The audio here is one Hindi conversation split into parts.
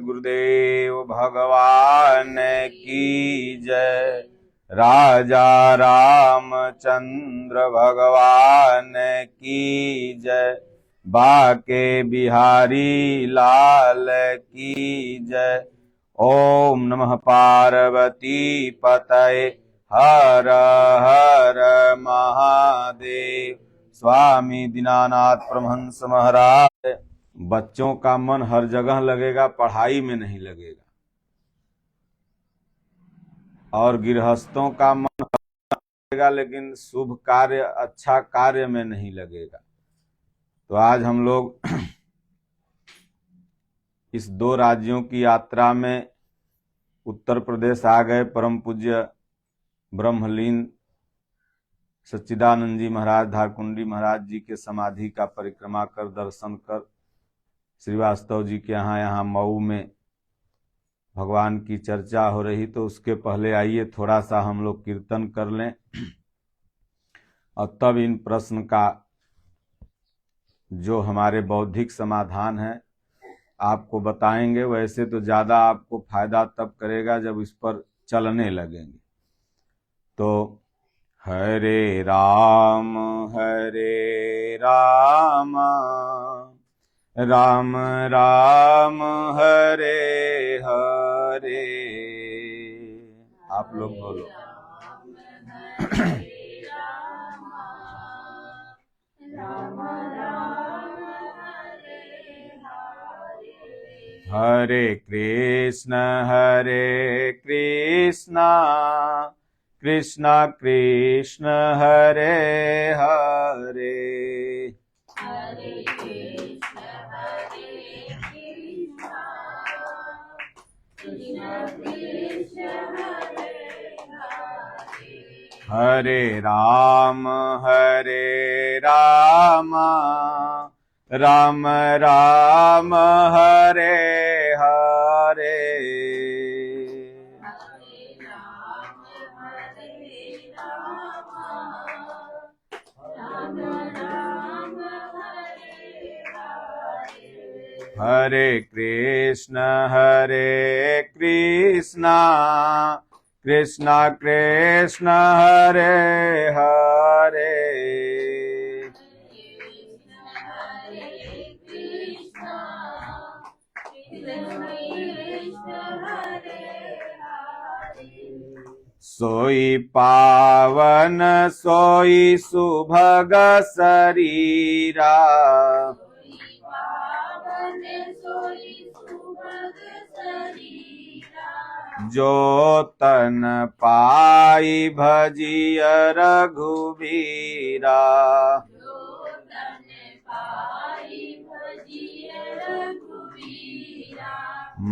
सद्गुरुदेव भगवान की जय। राजा रामचंद्र भगवान की जय। बाके बिहारी लाल की जय। ओम नमः पार्वती पतये हर हर महादेव। स्वामी दीनानाथ परमहंस महाराज। बच्चों का मन हर जगह लगेगा, पढ़ाई में नहीं लगेगा, और गृहस्थों का मन लगेगा लेकिन शुभ कार्य अच्छा कार्य में नहीं लगेगा। तो आज हम लोग इस 2 राज्यों की यात्रा में उत्तर प्रदेश आ गए। परम पूज्य ब्रह्मलीन सच्चिदानंद जी महाराज धारकुंडी महाराज जी के समाधि का परिक्रमा कर दर्शन कर श्रीवास्तव जी के यहाँ मऊ में भगवान की चर्चा हो रही। तो उसके पहले आइए थोड़ा सा हम लोग कीर्तन कर लें और तब इन प्रश्न का जो हमारे बौद्धिक समाधान है आपको बताएंगे। वैसे तो ज़्यादा आपको फायदा तब करेगा जब इस पर चलने लगेंगे। तो हरे राम राम राम हरे हरे। आप लोग बोलो हरे कृष्ण कृष्ण कृष्ण हरे हरे। हरे राम राम राम हरे हरे। हरे कृष्ण कृष्ण कृष्ण हरे हरे। सोई पावन सोई सुभग शरीरा। जो तन पाई भजिय रघुबीरा।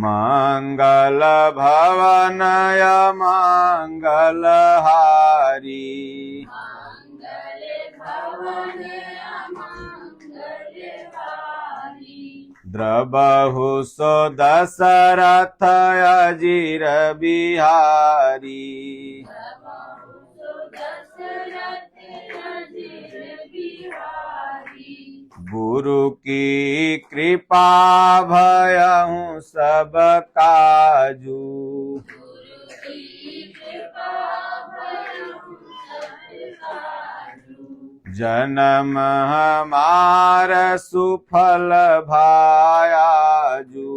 मंगल भवनय मंगल हारी। द्रबहु सो दशरथ अजीर बिहारी। गुरु की कृपा भयहु सब काजू। जन्म हमार सुफल भायाजू।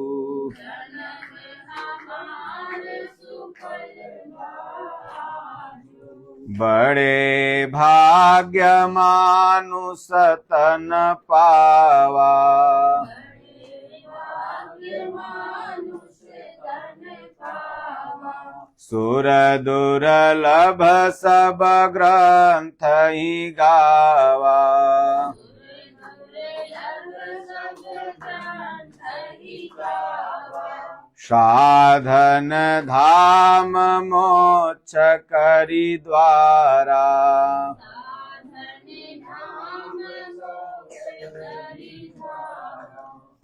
बड़े भाग्य मानुष तन पावा। सुर दुर्लभ सब ग्रंथ ही गावा। साधन धाम मोक्ष करी द्वारा।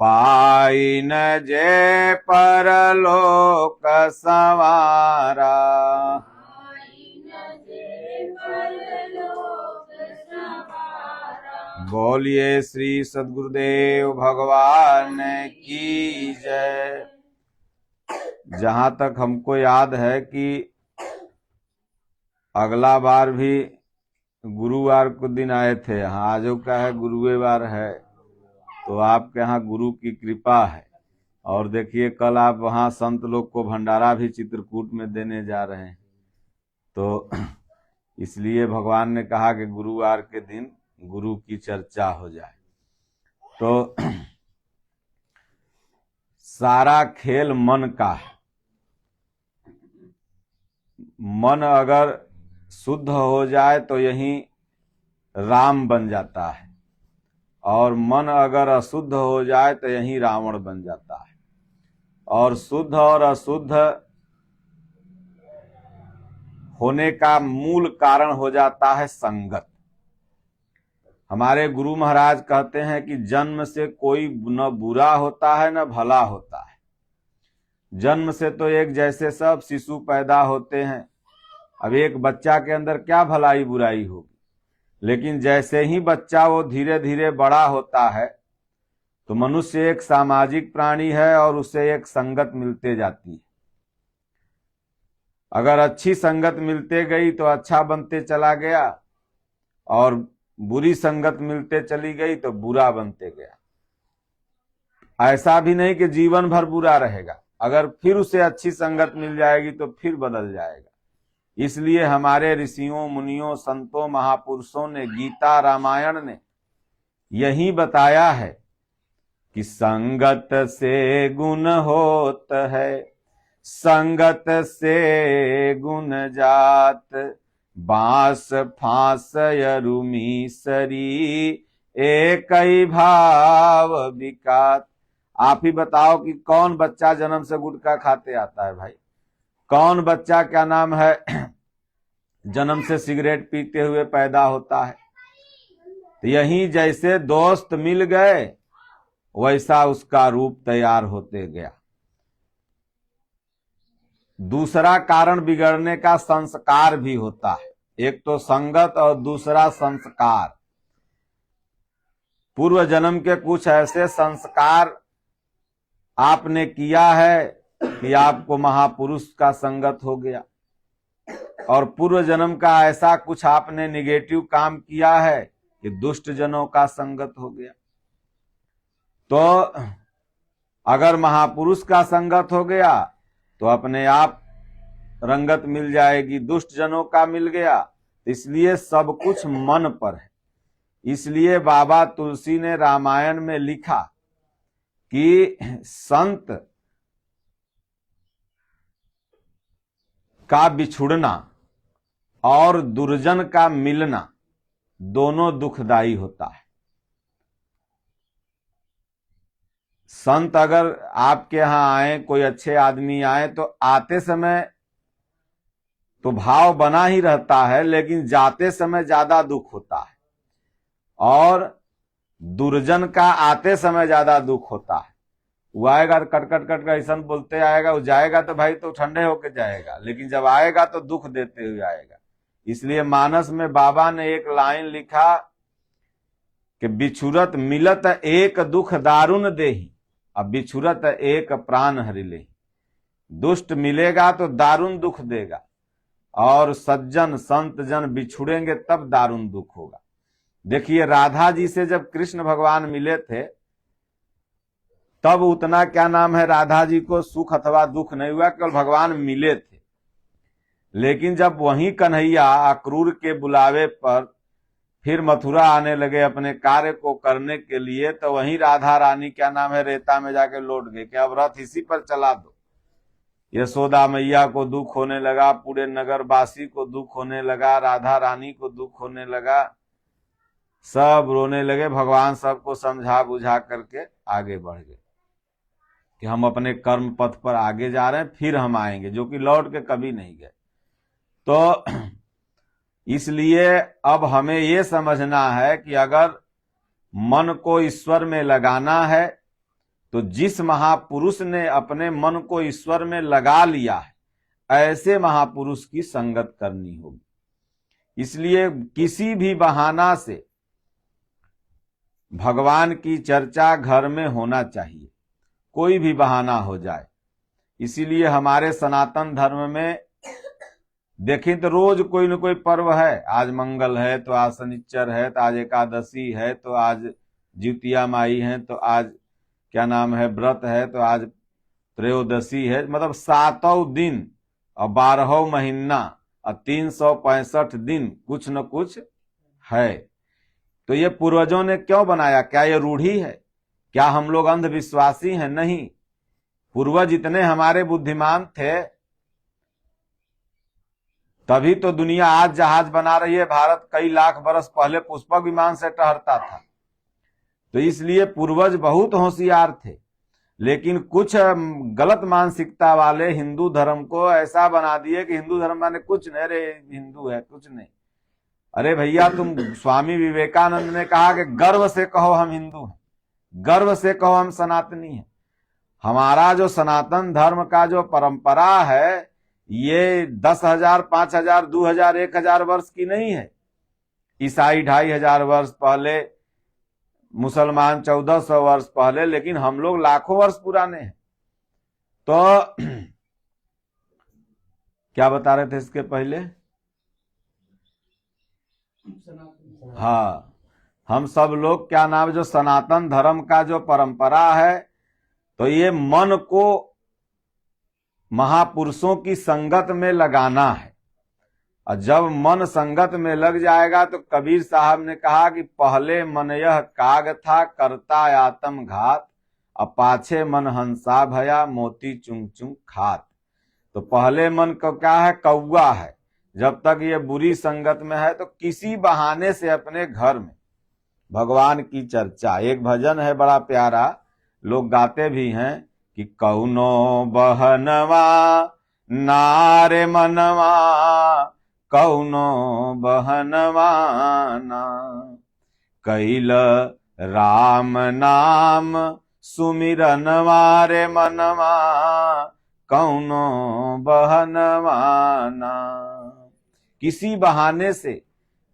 पाई न जे परलोक संवारा। बोलिए श्री सद्गुरुदेव भगवान की जय। जहां तक हमको याद है कि अगला बार भी गुरुवार को दिन आए थे यहाँ, आजो का है गुरुवार है, तो आपके यहाँ गुरु की कृपा है। और देखिए कल आप वहाँ संत लोग को भंडारा भी चित्रकूट में देने जा रहे हैं, तो इसलिए भगवान ने कहा कि गुरुवार के दिन गुरु की चर्चा हो जाए। तो सारा खेल मन का है। मन अगर शुद्ध हो जाए तो यही राम बन जाता है, और मन अगर अशुद्ध हो जाए तो यही रावण बन जाता है। और शुद्ध और अशुद्ध होने का मूल कारण हो जाता है संगत। हमारे गुरु महाराज कहते हैं कि जन्म से कोई न बुरा होता है न भला होता है। जन्म से तो एक जैसे सब शिशु पैदा होते हैं। अब एक बच्चा के अंदर क्या भलाई बुराई होगी, लेकिन जैसे ही बच्चा वो धीरे धीरे बड़ा होता है तो मनुष्य एक सामाजिक प्राणी है और उसे एक संगत मिलते जाती है। अगर अच्छी संगत मिलते गई तो अच्छा बनते चला गया, और बुरी संगत मिलते चली गई तो बुरा बनते गया। ऐसा भी नहीं कि जीवन भर बुरा रहेगा, अगर फिर उसे अच्छी संगत मिल जाएगी तो फिर बदल जाएगा। इसलिए हमारे ऋषियों मुनियों संतों महापुरुषों ने, गीता रामायण ने यही बताया है कि संगत से गुण होत है, संगत से गुण जात, बांस फांस यरुमी सरी, एक ही भाव विकात। आप ही बताओ कि कौन बच्चा जन्म से गुटखा खाते आता है भाई? कौन बच्चा, क्या नाम है, जन्म से सिगरेट पीते हुए पैदा होता है? तो यही जैसे दोस्त मिल गए वैसा उसका रूप तैयार होते गया। दूसरा कारण बिगड़ने का संस्कार भी होता है। एक तो संगत और दूसरा संस्कार। पूर्व जन्म के कुछ ऐसे संस्कार आपने किया है कि आपको महापुरुष का संगत हो गया, और पूर्व जन्म का ऐसा कुछ आपने निगेटिव काम किया है कि दुष्ट जनों का संगत हो गया। तो अगर महापुरुष का संगत हो गया तो अपने आप रंगत मिल जाएगी, दुष्ट जनों का मिल गया। इसलिए सब कुछ मन पर है। इसलिए बाबा तुलसी ने रामायण में लिखा कि संत का बिछुड़ना और दुर्जन का मिलना दोनों दुखदाई होता है। संत अगर आपके यहां आए, कोई अच्छे आदमी आए, तो आते समय तो भाव बना ही रहता है, लेकिन जाते समय ज्यादा दुख होता है। और दुर्जन का आते समय ज्यादा दुख होता है। वो आएगा तो कट कट कट ऐसा बोलते आएगा, वो जाएगा तो भाई तो ठंडे होके जाएगा, लेकिन जब आएगा तो दुख देते हुए आएगा। इसलिए मानस में बाबा ने एक लाइन लिखा कि बिछुरत मिलत एक दुख दारुण देही, अब बिछुरत एक प्राण हरि ले। दुष्ट मिलेगा तो दारुण दुख देगा, और सज्जन संत जन बिछुड़ेंगे तब दारुण दुख होगा। देखिए राधा जी से जब कृष्ण भगवान मिले थे तब उतना, क्या नाम है, राधा जी को सुख अथवा दुख नहीं हुआ, केवल भगवान मिले थे। लेकिन जब वही कन्हैया अक्रूर के बुलावे पर फिर मथुरा आने लगे अपने कार्य को करने के लिए, तो वही राधा रानी, क्या नाम है, रेता में जाके लौट गए कि अब रथ इसी पर चला दो। यशोदा मैया को दुख होने लगा, पूरे नगर वासी को दुख होने लगा, राधा रानी को दुख होने लगा, सब रोने लगे। भगवान सबको समझा बुझा करके आगे बढ़ गए कि हम अपने कर्म पथ पर आगे जा रहे हैं, फिर हम आएंगे, जो कि लौट के कभी नहीं गए। तो इसलिए अब हमें ये समझना है कि अगर मन को ईश्वर में लगाना है तो जिस महापुरुष ने अपने मन को ईश्वर में लगा लिया है, ऐसे महापुरुष की संगत करनी होगी। इसलिए किसी भी बहाना से भगवान की चर्चा घर में होना चाहिए, कोई भी बहाना हो जाए। इसीलिए हमारे सनातन धर्म में देखें तो रोज कोई न कोई पर्व है। आज मंगल है तो आज शनिचर है, तो आज एकादशी है, तो आज जितिया माई है, तो आज क्या नाम है व्रत है, तो आज त्रयोदशी है। मतलब 7 दिन और 12 महीना और 365 दिन कुछ न कुछ है। तो ये पूर्वजों ने क्यों बनाया? क्या ये रूढ़ी है? क्या हम लोग अंधविश्वासी हैं? नहीं। पूर्वज इतने हमारे बुद्धिमान थे, तभी तो दुनिया आज जहाज बना रही है। भारत कई लाख बरस पहले पुष्पक विमान से टहरता था। तो इसलिए पूर्वज बहुत होशियार थे। लेकिन कुछ गलत मानसिकता वाले हिंदू धर्म को ऐसा बना दिए कि हिंदू धर्म माने कुछ नहीं, रे हिंदू है कुछ नहीं। अरे भैया, तुम स्वामी विवेकानंद ने कहा कि गर्व से कहो हम हिंदू हैं, गर्व से कहो हम सनातनी हैं। हमारा जो सनातन धर्म का जो परंपरा है ये 10,000, 5,000, 2,000, 1,000 वर्ष की नहीं है। ईसाई 2,500 वर्ष पहले, मुसलमान 1,400 वर्ष पहले, लेकिन हम लोग लाखों वर्ष पुराने हैं। तो क्या बता रहे थे इसके पहले? हाँ, हम सब लोग क्या नाम, जो सनातन धर्म का जो परंपरा है, तो ये मन को महापुरुषों की संगत में लगाना है। और जब मन संगत में लग जाएगा तो कबीर साहब ने कहा कि पहले मन यह काग था करता आत्म घात, अब पाछे मन हंसा भया मोती चुंग चुंग खात। तो पहले मन को क्या है? कौवा है। जब तक ये बुरी संगत में है तो किसी बहाने से अपने घर में भगवान की चर्चा। एक भजन है बड़ा प्यारा, लोग गाते भी हैं कि कौनो बहनवा नारे मनवा, कौनो बहनवा ना, कैल राम नाम सुमिरनवा रे मनवा, कौनो बहनवा ना। किसी बहाने से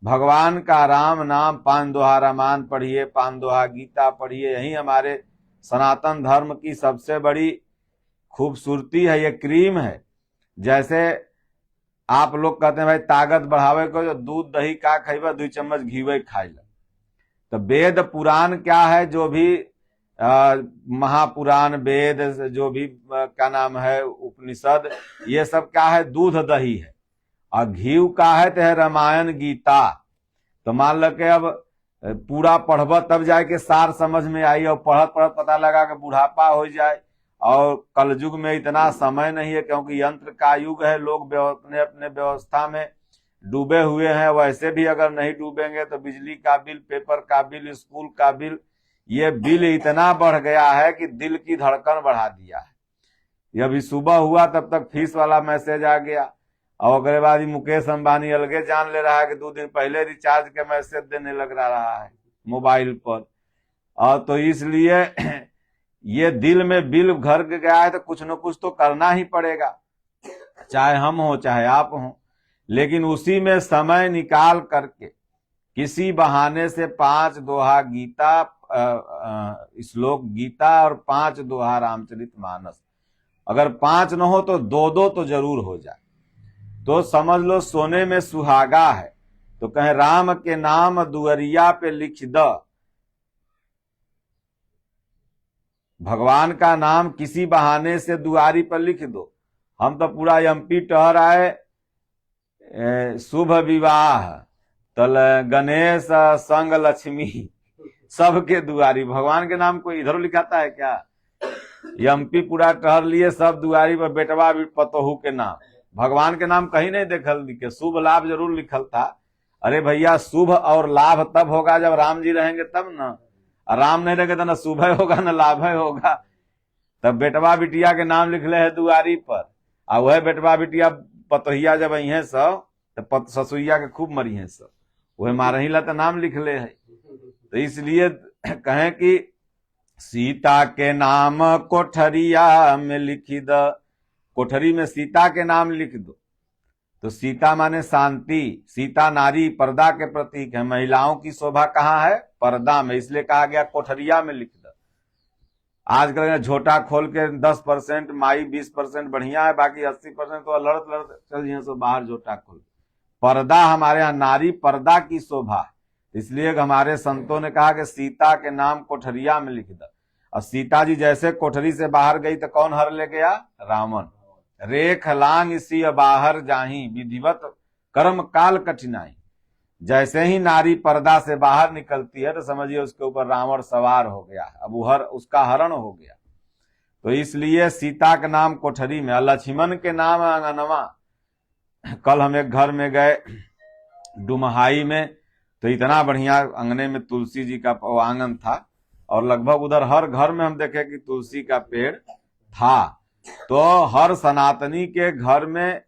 भगवान का राम नाम, 5 दोहा रामायण पढ़िए, 5 दोहा गीता पढ़िए। यही हमारे सनातन धर्म की सबसे बड़ी खूबसूरती है, ये क्रीम है। जैसे आप लोग कहते हैं भाई ताकत बढ़ावे को, जो दूध दही का खाइबा 2 चम्मच घीवे खाई ला। तो वेद पुराण क्या है? जो भी महापुराण वेद, जो भी क्या नाम है उपनिषद, ये सब क्या है? दूध दही है। और घीव का है तो है रामायण गीता। तो मान लो कि अब पूरा पढ़ब तब जाए के सार समझ में आई, और पढ़त पढ़त पता लगा कि बुढ़ापा हो जाए। और कलयुग में इतना समय नहीं है, क्योंकि यंत्र का युग है। लोग अपने अपने व्यवस्था में डूबे हुए हैं। वैसे भी अगर नहीं डूबेंगे तो बिजली का बिल, पेपर का बिल, स्कूल का बिल, ये बिल इतना बढ़ गया है कि दिल की धड़कन बढ़ा दिया है। ये अभी सुबह हुआ तब तक फीस वाला मैसेज आ गया, और अगले बाद मुकेश अंबानी अलगे जान ले रहा है कि 2 दिन पहले रिचार्ज के मैसेज देने लग रहा है मोबाइल पर। और तो इसलिए ये दिल में बिल घर गया है तो कुछ न कुछ तो करना ही पड़ेगा, चाहे हम हो चाहे आप हो। लेकिन उसी में समय निकाल करके किसी बहाने से 5 दोहा गीता, श्लोक गीता और 5 दोहा रामचरितमानस, अगर 5 न हो तो 2-2 तो जरूर हो जाए, तो समझ लो सोने में सुहागा है। तो कहे राम के नाम दुअरिया पे लिख द, भगवान का नाम किसी बहाने से दुआरी पर लिख दो। हम तो पूरा एमपी टहर आए, शुभ विवाह तल गणेश संग लक्ष्मी, सबके दुआरी। भगवान के नाम कोई इधर लिखाता है क्या? एमपी पूरा टहर लिए, सब दुआरी पर बेटवा पतोहू के नाम, भगवान के नाम कहीं नहीं देखल लिखे। शुभ लाभ जरूर लिखल था। अरे भैया, शुभ और लाभ तब होगा जब राम जी रहेंगे तब ना। राम नहीं रहेंगे तो ना शुभ होगा ना लाभ होगा। तब बेटवा बिटिया के नाम लिखले है दुआरी पर, और वह बेटवा बिटिया पतोहिया जब अहे सब तो ससुइया के खूब मरी है सब, वह मारही ला तो नाम लिखले है। तो इसलिए कहें कि सीता के नाम कोठरिया में लिखी द, कोठरी में सीता के नाम लिख दो। तो सीता माने शांति, सीता नारी पर्दा के प्रतीक है। महिलाओं की शोभा कहाँ है? पर्दा में, इसलिए कहा गया कोठरिया में लिख दो। आजकल झोटा खोल के 10% माई 20% बढ़िया है, बाकी 80% तो लड़त लड़त चल यहाँ से बाहर झोटा खोल। पर्दा हमारे यहाँ नारी पर्दा की शोभा है, इसलिए हमारे संतों ने कहा कि सीता के नाम कोठरिया में लिख दो। और सीता जी जैसे कोठरी से बाहर गई तो कौन हर ले गया? रावण। रेख लांग इसी बाहर जाही, विधिवत कर्म काल कठिनाई। जैसे ही नारी पर्दा से बाहर निकलती है तो समझिए उसके ऊपर रावण सवार हो गया, अब उसका हरण हो गया। तो इसलिए सीता के नाम कोठरी में, लक्ष्मण के नाम आंगनवा। कल हम एक घर में गए डुमहाई में, तो इतना बढ़िया अंगने में तुलसी जी का आंगन था, और लगभग उधर हर घर में हम देखे कि तुलसी का पेड़ था। तो हर सनातनी के घर में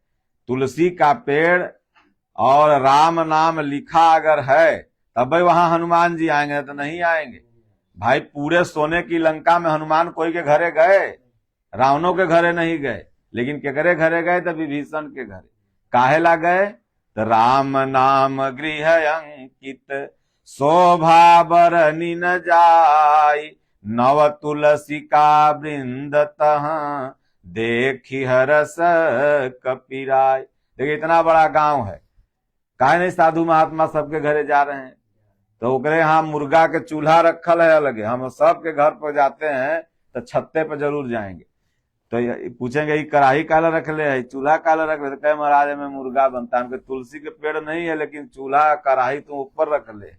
तुलसी का पेड़ और राम नाम लिखा अगर है, तब भाई वहां हनुमान जी आएंगे, तो नहीं आएंगे भाई। पूरे सोने की लंका में हनुमान कोई के घरे गए? रावणों के घरे नहीं गए, लेकिन केकरे घरे गए? तो विभीषण के घरे। काहे ला गए? तो राम नाम गृह अंकित, शोभा बरनी न जाय, नव तुलसी का वृंद तहाँ, देखी हरस कपिराय। देखिए इतना बड़ा गांव है, काहे नहीं साधु महात्मा सबके घरे जा रहे हैं? तो ओकरे यहाँ मुर्गा के चूल्हा रखल है अलग है। हम सबके घर पर जाते हैं तो छत्ते पर जरूर जाएंगे, तो पूछेंगे कढ़ाई काला रख ले है, चूल्हा काला रख ले? तो कहे महाराज में मुर्गा बनता है। तुलसी के पेड़ नहीं है, लेकिन चूल्हा कढ़ाई तुम ऊपर रख ले।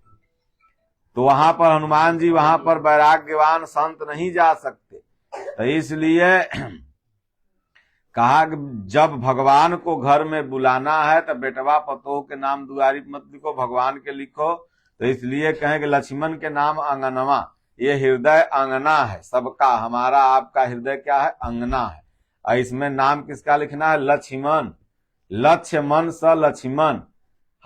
तो वहां पर हनुमान जी, वहां पर वैराग्यवान संत नहीं जा सकते। तो इसलिए कहा कि जब भगवान को घर में बुलाना है तो बेटवा पतोह के नाम दुआरी मत लिखो, भगवान के लिखो। तो इसलिए कहें कि लक्ष्मण के नाम अंगनवा, ये हृदय अंगना है सबका। हमारा आपका हृदय क्या है? अंगना है। और इसमें नाम किसका लिखना है? लक्ष्मण। लक्ष्य मन स लक्ष्मण।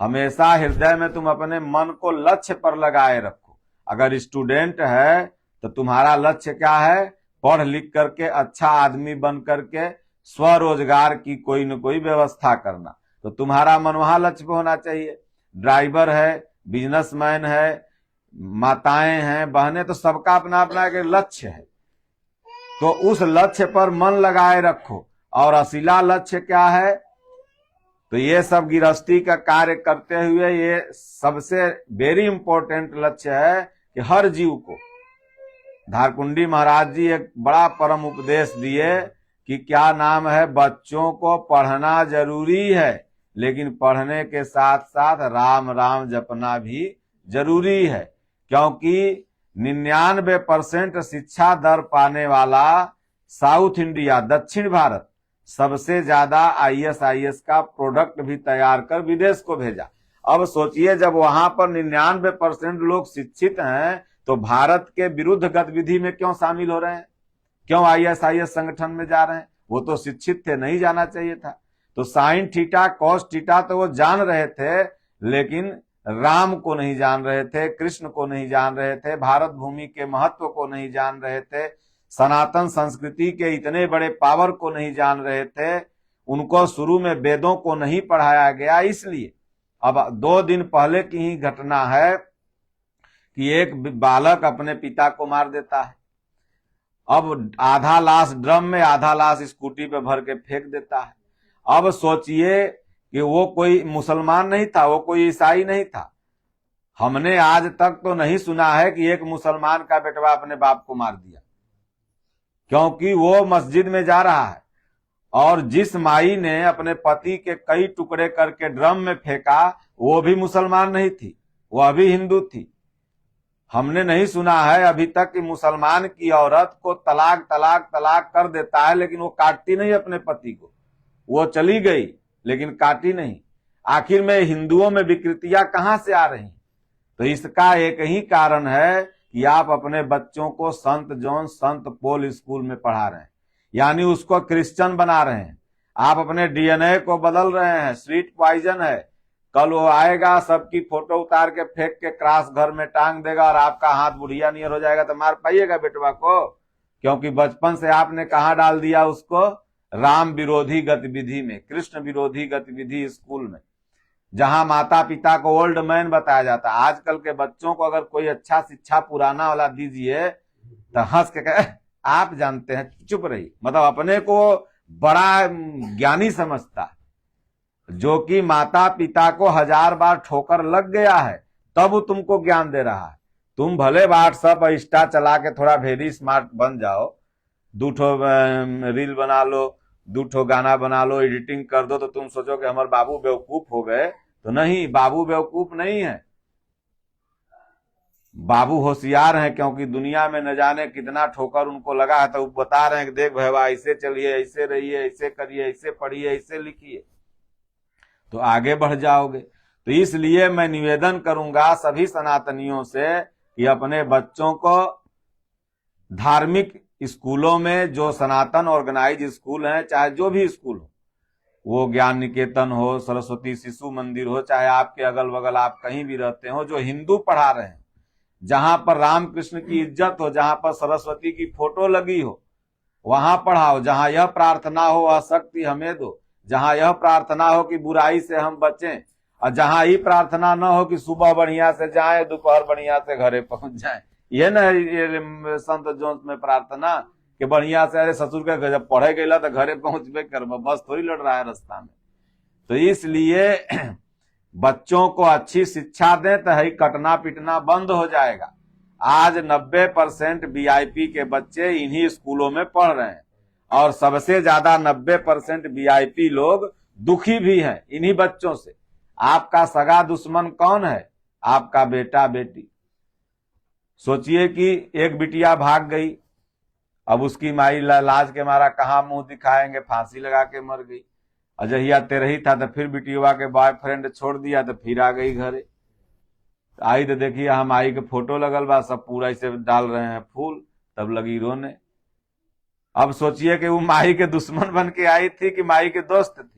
हमेशा हृदय में तुम अपने मन को लक्ष्य पर लगाए रखो। अगर स्टूडेंट है तो तुम्हारा लक्ष्य क्या है? पढ़ लिख करके अच्छा आदमी बन करके स्वरोजगार की कोई न कोई व्यवस्था करना। तो तुम्हारा मन वहां लक्ष्य पे होना चाहिए। ड्राइवर है, बिजनेसमैन है, माताएं हैं, बहनें, तो सबका अपना अपना एक लक्ष्य है। तो उस लक्ष्य पर मन लगाए रखो। और असीला लक्ष्य क्या है? तो ये सब गृहस्थी का कार्य करते हुए ये सबसे वेरी इंपॉर्टेंट लक्ष्य है कि हर जीव को, धारकुंडी महाराज जी एक बड़ा परम उपदेश दिए कि क्या नाम है, बच्चों को पढ़ना जरूरी है, लेकिन पढ़ने के साथ साथ राम राम जपना भी जरूरी है। क्योंकि 99% शिक्षा दर पाने वाला साउथ इंडिया, दक्षिण भारत, सबसे ज्यादा IAS का प्रोडक्ट भी तैयार कर विदेश को भेजा। अब सोचिए जब वहां पर 99% लोग शिक्षित हैं, तो भारत के विरुद्ध गतिविधि में क्यों शामिल हो रहे हैं? क्यों IAS संगठन में जा रहे हैं? वो तो शिक्षित थे, नहीं जाना चाहिए था। तो साइन थीटा कॉस थीटा तो वो जान रहे थे, लेकिन राम को नहीं जान रहे थे, कृष्ण को नहीं जान रहे थे, भारत भूमि के महत्व को नहीं जान रहे थे, सनातन संस्कृति के इतने बड़े पावर को नहीं जान रहे थे। उनको शुरू में वेदों को नहीं पढ़ाया गया। इसलिए अब 2 दिन पहले की ही घटना है कि एक बालक अपने पिता को मार देता है। अब आधा लाश ड्रम में, आधा लाश स्कूटी पे भर के फेंक देता है। अब सोचिए कि वो कोई मुसलमान नहीं था, वो कोई ईसाई नहीं था। हमने आज तक तो नहीं सुना है कि एक मुसलमान का बेटवा अपने बाप को मार दिया, क्योंकि वो मस्जिद में जा रहा है। और जिस माई ने अपने पति के कई टुकड़े करके ड्रम में फेंका, वो भी मुसलमान नहीं थी, वह भी हिंदू थी। हमने नहीं सुना है अभी तक कि मुसलमान की औरत को तलाक तलाक तलाक कर देता है, लेकिन वो काटती नहीं अपने पति को। वो चली गई लेकिन काटी नहीं। आखिर में हिंदुओं में विकृतियां कहां से आ रही? तो इसका एक ही कारण है कि आप अपने बच्चों को संत जॉन, संत पॉल स्कूल में पढ़ा रहे हैं, यानी उसको क्रिश्चियन बना रहे हैं। आप अपने DNA को बदल रहे हैं। स्वीट पॉइजन है। कल वो आएगा, सबकी फोटो उतार के फेंक के क्रॉस घर में टांग देगा और आपका हाथ बुढ़िया नियर हो जाएगा। तो मार पाइएगा बेटवा को? क्योंकि बचपन से आपने कहाँ डाल दिया उसको? राम विरोधी गतिविधि में, कृष्ण विरोधी गतिविधि स्कूल में, जहां माता पिता को ओल्ड मैन बताया जाता है। आजकल के बच्चों को अगर कोई अच्छा शिक्षा पुराना वाला दीजिए तो हंस के कहे आप जानते हैं, चुप रहिए। मतलब अपने को बड़ा ज्ञानी समझता है, जो कि माता पिता को 1000 बार ठोकर लग गया है तब वो तुमको ज्ञान दे रहा है। तुम भले व्हाट्सअप इंस्टा चला के थोड़ा वेरी स्मार्ट बन जाओ, 2 ठो रील बना लो, 2 ठो गाना बना लो, एडिटिंग कर दो, तो तुम सोचो कि हमारे बाबू बेवकूफ हो गए। तो नहीं, बाबू बेवकूफ नहीं है, बाबू होशियार हैं, क्योंकि दुनिया में न जाने कितना ठोकर उनको लगा है, तो बता रहे हैं कि देख भैया ऐसे चलिए, ऐसे रहिए, ऐसे करिए, ऐसे पढ़िए, ऐसे लिखिए, तो आगे बढ़ जाओगे। तो इसलिए मैं निवेदन करूंगा सभी सनातनियों से कि अपने बच्चों को धार्मिक स्कूलों में, जो सनातन ऑर्गेनाइज स्कूल हैं, चाहे जो भी स्कूल हो, वो ज्ञान निकेतन हो, सरस्वती शिशु मंदिर हो, चाहे आपके अगल बगल आप कहीं भी रहते हो, जो हिंदू पढ़ा रहे हैं, जहां पर रामकृष्ण की इज्जत हो, जहां पर सरस्वती की फोटो लगी हो, वहां पढ़ाओ। जहां यह प्रार्थना हो अशक्ति हमें दो, जहां यह प्रार्थना हो कि बुराई से हम बचें, और जहां ही प्रार्थना न हो कि सुबह बढ़िया से जाए, दोपहर बढ़िया से घरे पहुंच जाए। ये न ये संत जोन्स में प्रार्थना कि बढ़िया से, अरे ससुर के जब पढ़े गए तो घरे पहुंचबे कर, बस थोड़ी लड़ रहा है रास्ता में। तो इसलिए बच्चों को अच्छी शिक्षा दें तो ही कटना पिटना बंद हो जाएगा। आज 90% वीआईपी के बच्चे इन्हीं स्कूलों में पढ़ रहे हैं, और सबसे ज्यादा 90% वीआईपी लोग दुखी भी हैं इन्हीं बच्चों से। आपका सगा दुश्मन कौन है? आपका बेटा बेटी। सोचिए कि एक बिटिया भाग गई, अब उसकी माई लाज के मारा कहाँ मुंह दिखाएंगे, फांसी लगा के मर गई। अजहिया तेरही था तो फिर बिटिया के बॉयफ्रेंड छोड़ दिया तो फिर आ गई घरे। आई तो देखिए हम आई के फोटो लगल बा, सब पूरा ऐसे डाल रहे हैं फूल, तब लगी रोने। अब सोचिए कि वो माई के दुश्मन बन के आई थी कि माई के दोस्त थी।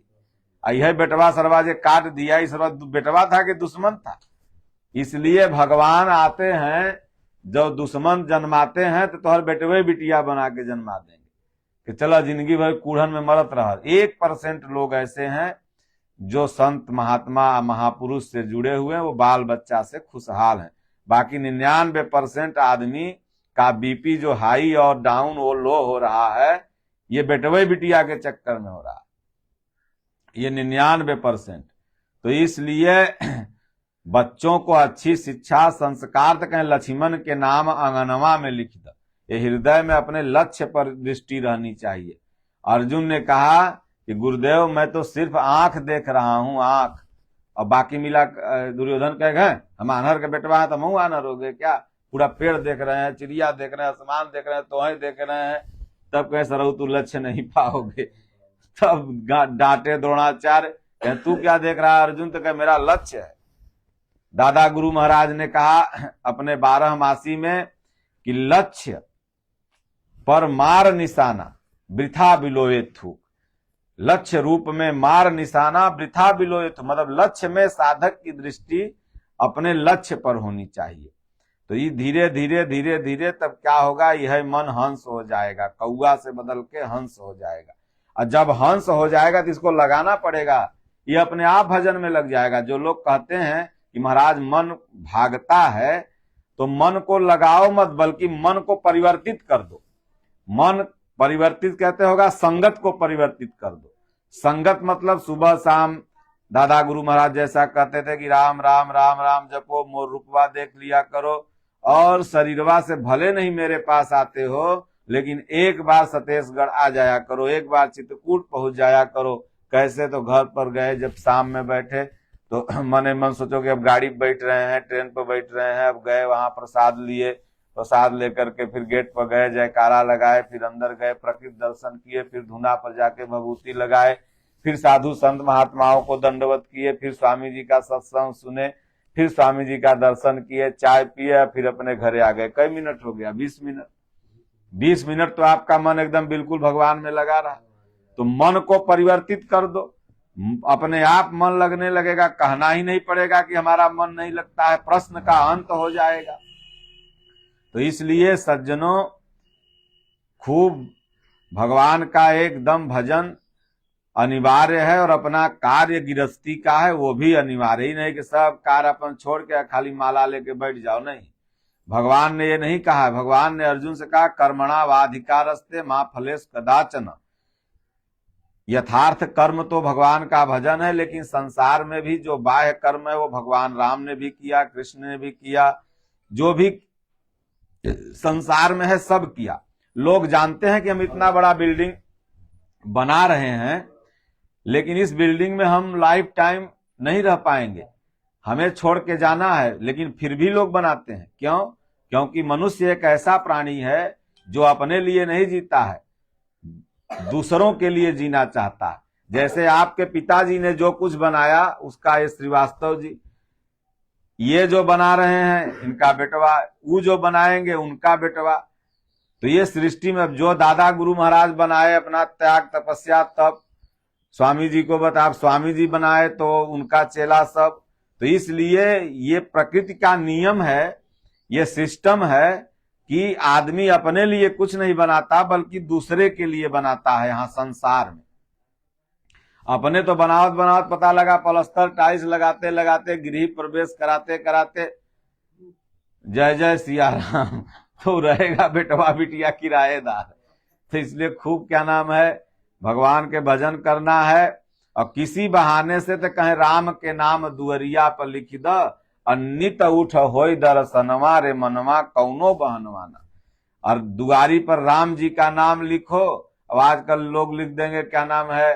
यह बेटवा सरवाजे काट दिया, इस बेटवा था कि दुश्मन था। इसलिए भगवान आते हैं, जो दुश्मन जन्माते हैं तो हर बेटवे बिटिया बना के जन्मा देंगे कि चला जिंदगी भर कूढ़न में मरत रहा। 1% लोग ऐसे हैं जो संत महात्मा महापुरुष से जुड़े हुए हैं, वो बाल बच्चा से खुशहाल हैं। बाकी 99% आदमी का बीपी जो हाई और डाउन वो लो हो रहा है, ये बेटवे बिटिया के चक्कर में हो रहा है, ये 99%। तो इसलिए बच्चों को अच्छी शिक्षा संस्कार तो कहें लक्ष्मण के नाम अंगनवा में लिख दो, ये हृदय में अपने लक्ष्य पर दृष्टि रहनी चाहिए। अर्जुन ने कहा कि गुरुदेव मैं तो सिर्फ आंख देख रहा हूं, आंख, और बाकी मिला। दुर्योधन कह गए हम आनर के बेटवा है तो मुंह आनर हो गए क्या? पूरा पेड़ देख रहे हैं, चिड़िया देख रहे हैं, आसमान देख रहे हैं, तोहे देख रहे हैं, तब कहे सरहु तू लक्ष्य नहीं पाओगे। तब डांटे द्रोणाचार्य, तू क्या देख रहा है अर्जुन? तो कहे मेरा लक्ष्य है। दादा गुरु महाराज ने कहा अपने 12 मासी में कि लक्ष्य पर मार निशाना वृथा बिलोए थूक। लक्ष्य रूप में मार निशाना वृथा बिलोए थूक, मतलब लक्ष्य में साधक की दृष्टि अपने लक्ष्य पर होनी चाहिए। तो ये धीरे धीरे धीरे धीरे तब क्या होगा, यह मन हंस हो जाएगा, कौआ से बदल के हंस हो जाएगा। और जब हंस हो जाएगा तो इसको लगाना पड़ेगा, ये अपने आप भजन में लग जाएगा। जो लोग कहते हैं कि महाराज मन भागता है, तो मन को लगाओ मत, बल्कि मन को परिवर्तित कर दो। मन परिवर्तित कहते होगा, संगत को परिवर्तित कर दो। संगत मतलब सुबह शाम दादा गुरु महाराज जैसा कहते थे कि राम राम राम राम जपो, मोर रूपवा देख लिया करो, और शरीरवा से भले नहीं मेरे पास आते हो, लेकिन एक बार सतेशगढ़ आ जाया करो, एक बार चित्रकूट पहुंच जाया करो। कैसे? तो घर पर गए, जब शाम में बैठे तो मने मन सोचो कि अब गाड़ी बैठ रहे हैं, ट्रेन पर बैठ रहे हैं, अब गए वहां प्रसाद लिए, प्रसाद लेकर के फिर गेट पर गए, जयकारा लगाए, फिर अंदर गए, प्रकृति दर्शन किए, फिर धुना पर जाके भभूति लगाए, फिर साधु संत महात्माओं को दंडवत किए, फिर स्वामी जी का सत्संग सुने, फिर स्वामी जी का दर्शन किए, चाय पिए, फिर अपने घरे आ गए। कई मिनट हो गया? 20 मिनट। 20 मिनट तो आपका मन एकदम बिल्कुल भगवान में लगा रहा। तो मन को परिवर्तित कर दो, अपने आप मन लगने लगेगा, कहना ही नहीं पड़ेगा कि हमारा मन नहीं लगता है, प्रश्न का अंत हो जाएगा। तो इसलिए सज्जनों, खूब भगवान का एकदम भजन अनिवार्य है, और अपना कार्य गृहस्थी का है वो भी अनिवार्य ही नहीं कि सब कार्य अपन छोड़ के खाली माला लेके बैठ जाओ। नहीं, भगवान ने ये नहीं कहा, भगवान ने अर्जुन से कहा कर्मणा वाधिकारस्ते मां फलेस कदाचन। यथार्थ कर्म तो भगवान का भजन है, लेकिन संसार में भी जो बाह्य कर्म है वो भगवान राम ने भी किया, कृष्ण ने भी किया, जो भी संसार में है सब किया। लोग जानते हैं कि हम इतना बड़ा बिल्डिंग बना रहे हैं, लेकिन इस बिल्डिंग में हम लाइफ टाइम नहीं रह पाएंगे, हमें छोड़ के जाना है, लेकिन फिर भी लोग बनाते हैं। क्यों? क्योंकि मनुष्य एक ऐसा प्राणी है जो अपने लिए नहीं जीता है, दूसरों के लिए जीना चाहता है। जैसे आपके पिताजी ने जो कुछ बनाया उसका ये श्रीवास्तव जी, ये जो बना रहे हैं इनका बेटवा, वो जो बनाएंगे उनका बेटवा। तो ये सृष्टि में जो दादा गुरु महाराज बनाए अपना त्याग तपस्या तप, स्वामी जी को बता, स्वामी जी बनाए तो उनका चेला सब। तो इसलिए ये प्रकृति का नियम है, ये सिस्टम है कि आदमी अपने लिए कुछ नहीं बनाता बल्कि दूसरे के लिए बनाता है। यहाँ संसार में अपने तो बनावत बनावत पता लगा पलस्तर टाइल्स लगाते लगाते गृह प्रवेश कराते कराते जय जय सिया राम तो रहेगा बेटवा बिटिया किराएदार। तो इसलिए खूब क्या नाम है भगवान के भजन करना है, और किसी बहाने से तो कहे राम के नाम दुअरिया पर लिख द, नित उठ होई दर्शनवा रे मनवा कौनो बहनवाना। और दुआरी पर राम जी का नाम लिखो। अब आजकल लोग लिख देंगे क्या नाम है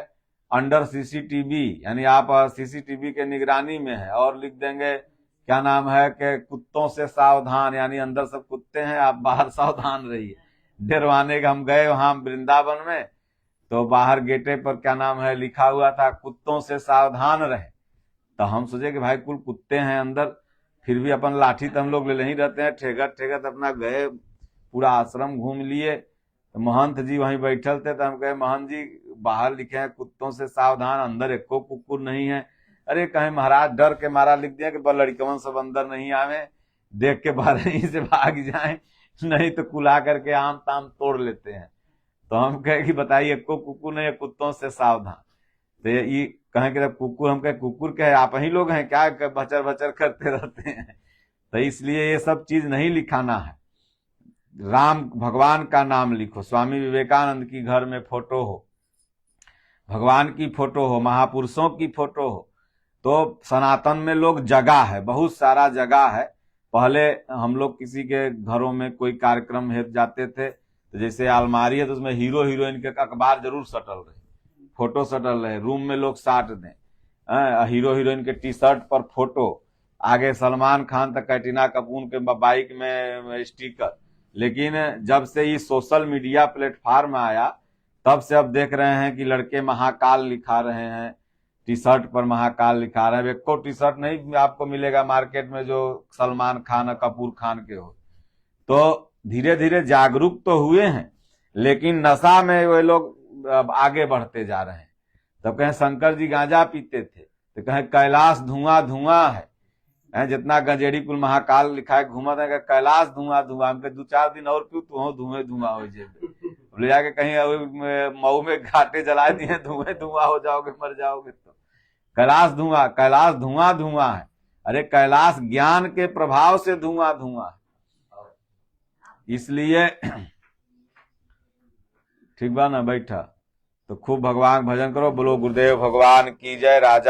अंडर सीसीटीवी, यानी आप सीसीटीवी के निगरानी में है, और लिख देंगे क्या नाम है कि कुत्तों से सावधान, यानी अंदर सब कुत्ते हैं आप बाहर सावधान रहिए। डरवाने का हम गए वहां वृंदावन में, तो बाहर गेटे पर क्या नाम है लिखा हुआ था कुत्तों से सावधान रहे। तो हम सोचे कि भाई कुल कुत्ते हैं अंदर, फिर भी अपन लाठी तो हम लोग ले नहीं रहते हैं, ठेगत ठेगत अपना गए, पूरा आश्रम घूम लिए। तो महंत जी वहीं बैठल थे, तो हम कहे महंत जी बाहर लिखे हैं कुत्तों से सावधान, अंदर एको कुकुर नहीं है। अरे कहे महाराज डर के मारा लिख दिया कि लड़कवन सब अंदर नहीं आवे, देख के बाहर ही से भाग जाए, नहीं तो कुला करके आम ताम तोड़ लेते हैं। तो हम कहे कि बताइए एको कुकुर नहीं है, कुत्तों से सावधान। तो ये कहें कि कुकुर, हम कहे कुकुर कहे आप ही लोग हैं क्या बचर बचर करते रहते हैं। तो इसलिए ये सब चीज नहीं लिखाना है, राम भगवान का नाम लिखो। स्वामी विवेकानंद की घर में फोटो हो, भगवान की फोटो हो, महापुरुषों की फोटो हो। तो सनातन में लोग जगह है, बहुत सारा जगह है। पहले हम लोग किसी के घरों में कोई कार्यक्रम हेतु जाते थे, तो जैसे अलमारी है तो उसमें हीरो हीरोइन के अखबार जरूर सटल रहे, फोटो सटल रहे, रूम में लोग साट दें हीरो हीरोइन के टी शर्ट पर फोटो, आगे सलमान खान तक कैटरीना कपूर के बाइक में स्टिकर। लेकिन जब से ये सोशल मीडिया प्लेटफॉर्म आया तब से अब देख रहे हैं कि लड़के महाकाल लिखा रहे हैं, टी शर्ट पर महाकाल लिखा रहे हैं। एक टी शर्ट नहीं आपको मिलेगा मार्केट में जो सलमान खान कपूर खान के हो। तो धीरे धीरे जागरूक तो हुए हैं, लेकिन नशा में वे लोग अब आगे बढ़ते जा रहे हैं। तब कहें शंकर जी गांजा पीते थे, तो कहें कैलाश धुआं धुआं है, जितना गंजेड़ी कुल महाकाल लिखा है घूमत है कैलाश धुआं धुआं, हमके 2-4 दिन और पीऊ तो धुएं धुआं हो जाए, ले जाके कहीं मऊ में घाटे जला दिए धुएं धुआं हो जाओगे मर जाओगे। तो कैलाश धुआं धुआं है। अरे कैलाश ज्ञान के प्रभाव से धुआं धुआं है। इसलिए ठीक बा ना बैठा तो खूब भगवान भजन करो। बोलो गुरुदेव भगवान की जय। राजा